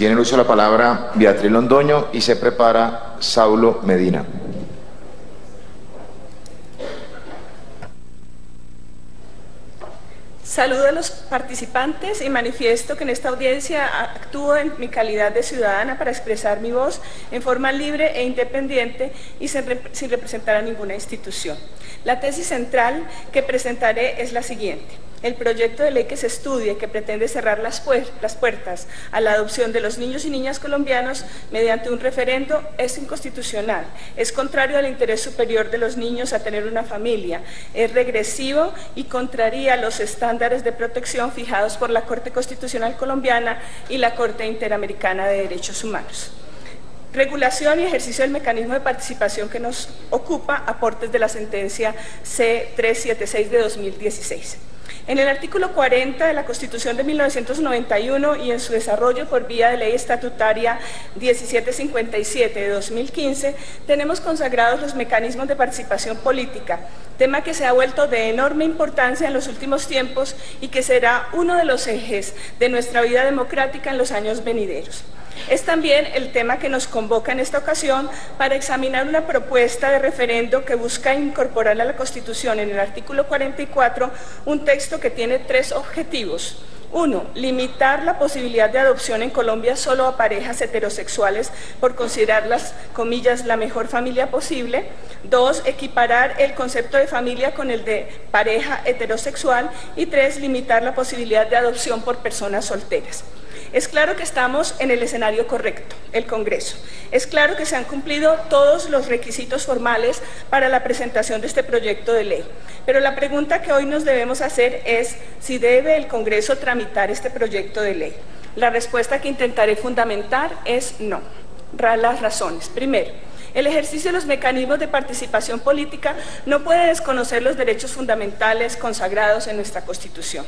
Tiene el uso de la palabra Beatriz Londoño y se prepara Saulo Medina. Saludo a los participantes y manifiesto que en esta audiencia actúo en mi calidad de ciudadana para expresar mi voz en forma libre e independiente y sin representar a ninguna institución. La tesis central que presentaré es la siguiente. El proyecto de ley que se estudia y que pretende cerrar las puertas a la adopción de los niños y niñas colombianos mediante un referendo es inconstitucional, es contrario al interés superior de los niños a tener una familia, es regresivo y contraría los estándares de protección fijados por la Corte Constitucional Colombiana y la Corte Interamericana de Derechos Humanos. Regulación y ejercicio del mecanismo de participación que nos ocupa, aportes de la sentencia C376 de 2016. En el artículo 40 de la Constitución de 1991 y en su desarrollo por vía de ley estatutaria 1757 de 2015, tenemos consagrados los mecanismos de participación política, tema que se ha vuelto de enorme importancia en los últimos tiempos y que será uno de los ejes de nuestra vida democrática en los años venideros. Es también el tema que nos convoca en esta ocasión para examinar una propuesta de referendo que busca incorporar a la Constitución en el artículo 44 un texto que tiene tres objetivos. 1. Limitar la posibilidad de adopción en Colombia solo a parejas heterosexuales por considerarlas, comillas, la mejor familia posible. 2. Equiparar el concepto de familia con el de pareja heterosexual. Y 3. Limitar la posibilidad de adopción por personas solteras. Es claro que estamos en el escenario correcto, el Congreso. Es claro que se han cumplido todos los requisitos formales para la presentación de este proyecto de ley. Pero la pregunta que hoy nos debemos hacer es si debe el Congreso tramitar este proyecto de ley. La respuesta que intentaré fundamentar es no. Las razones. Primero, el ejercicio de los mecanismos de participación política no puede desconocer los derechos fundamentales consagrados en nuestra Constitución.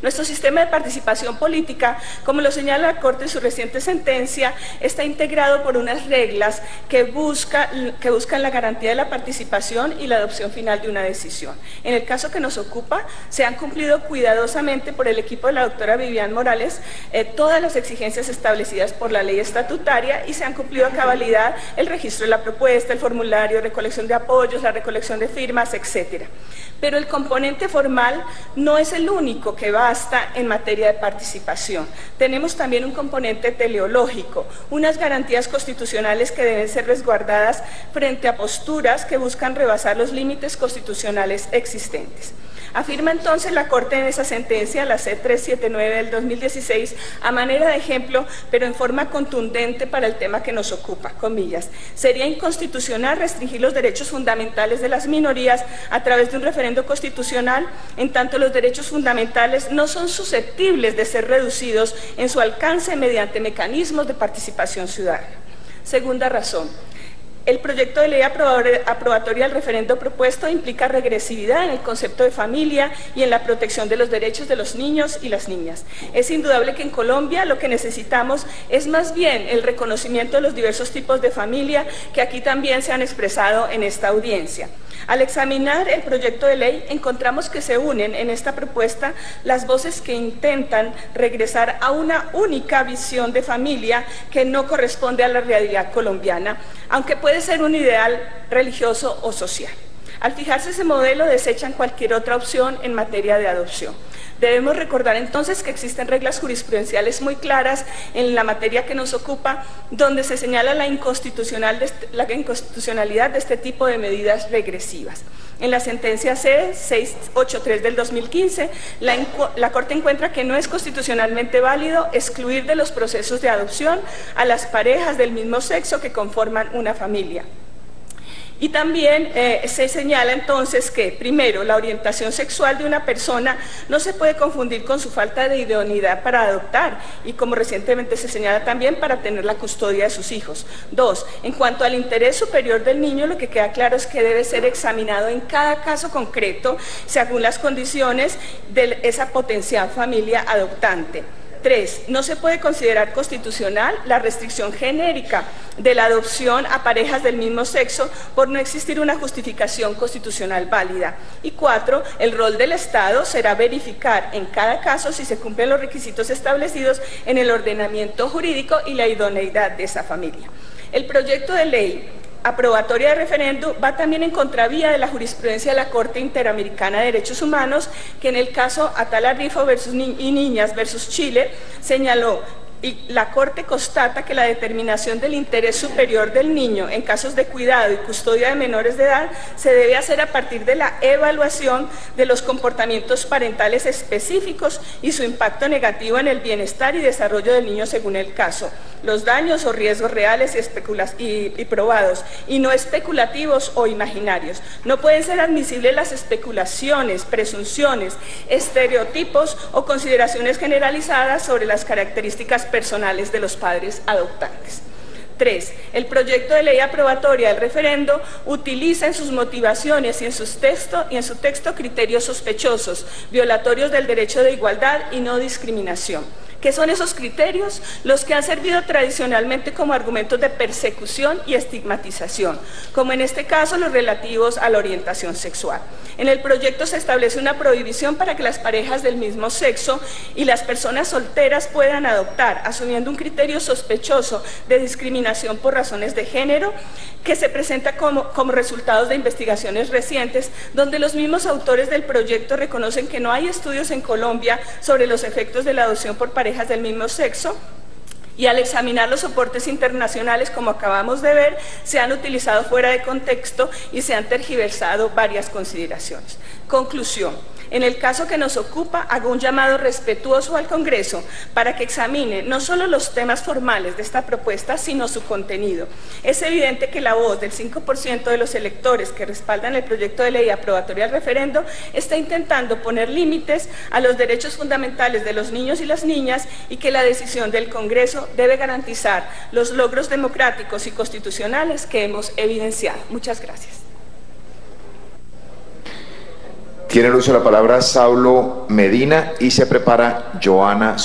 Nuestro sistema de participación política, como lo señala la Corte en su reciente sentencia, está integrado por unas reglas que buscan la garantía de la participación y la adopción final de una decisión. En el caso que nos ocupa, se han cumplido cuidadosamente por el equipo de la doctora Vivian Morales todas las exigencias establecidas por la ley estatutaria y se han cumplido a cabalidad el registro de la propuesta, el formulario, recolección de apoyos, la recolección de firmas, etc. Pero el componente formal no es el único que basta en materia de participación. Tenemos también un componente teleológico, unas garantías constitucionales que deben ser resguardadas frente a posturas que buscan rebasar los límites constitucionales existentes. Afirma entonces la Corte en esa sentencia, la C379 del 2016, a manera de ejemplo, pero en forma contundente para el tema que nos ocupa, comillas, sería inconstitucional restringir los derechos fundamentales de las minorías a través de un referendo constitucional, en tanto los derechos fundamentales no son susceptibles de ser reducidos en su alcance mediante mecanismos de participación ciudadana. Segunda razón. El proyecto de ley aprobatoria al referendo propuesto implica regresividad en el concepto de familia y en la protección de los derechos de los niños y las niñas. Es indudable que en Colombia lo que necesitamos es más bien el reconocimiento de los diversos tipos de familia que aquí también se han expresado en esta audiencia. Al examinar el proyecto de ley encontramos que se unen en esta propuesta las voces que intentan regresar a una única visión de familia que no corresponde a la realidad colombiana, aunque puede ser un ideal religioso o social. Al fijarse ese modelo desechan cualquier otra opción en materia de adopción. Debemos recordar entonces que existen reglas jurisprudenciales muy claras en la materia que nos ocupa, donde se señala la inconstitucionalidad de este tipo de medidas regresivas. En la sentencia C683 del 2015, la Corte encuentra que no es constitucionalmente válido excluir de los procesos de adopción a las parejas del mismo sexo que conforman una familia. Y también se señala entonces que, primero, la orientación sexual de una persona no se puede confundir con su falta de idoneidad para adoptar y, como recientemente se señala también, para tener la custodia de sus hijos. 2. En cuanto al interés superior del niño, lo que queda claro es que debe ser examinado en cada caso concreto según las condiciones de esa potencial familia adoptante. 3. No se puede considerar constitucional la restricción genérica de la adopción a parejas del mismo sexo por no existir una justificación constitucional válida. Y 4. El rol del Estado será verificar en cada caso si se cumplen los requisitos establecidos en el ordenamiento jurídico y la idoneidad de esa familia. El proyecto de ley aprobatoria de referéndum va también en contravía de la jurisprudencia de la Corte Interamericana de Derechos Humanos, que en el caso Atala Rifo y Niñas versus Chile señaló: y la Corte constata que la determinación del interés superior del niño en casos de cuidado y custodia de menores de edad se debe hacer a partir de la evaluación de los comportamientos parentales específicos y su impacto negativo en el bienestar y desarrollo del niño según el caso, los daños o riesgos reales y probados, y no especulativos o imaginarios. No pueden ser admisibles las especulaciones, presunciones, estereotipos o consideraciones generalizadas sobre las características personales de los padres adoptantes. 3. El proyecto de ley aprobatoria del referendo utiliza en sus motivaciones y en su texto criterios sospechosos, violatorios del derecho de igualdad y no discriminación. ¿Qué son esos criterios? Los que han servido tradicionalmente como argumentos de persecución y estigmatización, como en este caso los relativos a la orientación sexual. En el proyecto se establece una prohibición para que las parejas del mismo sexo y las personas solteras puedan adoptar, asumiendo un criterio sospechoso de discriminación por razones de género, que se presenta como resultados de investigaciones recientes, donde los mismos autores del proyecto reconocen que no hay estudios en Colombia sobre los efectos de la adopción por parejas del mismo sexo, y al examinar los soportes internacionales, como acabamos de ver, se han utilizado fuera de contexto y se han tergiversado varias consideraciones. Conclusión. En el caso que nos ocupa, hago un llamado respetuoso al Congreso para que examine no solo los temas formales de esta propuesta, sino su contenido. Es evidente que la voz del 5% de los electores que respaldan el proyecto de ley aprobatoria al referendo está intentando poner límites a los derechos fundamentales de los niños y las niñas, y que la decisión del Congreso debe garantizar los logros democráticos y constitucionales que hemos evidenciado. Muchas gracias. Tiene el uso de la palabra Saulo Medina y se prepara Joana.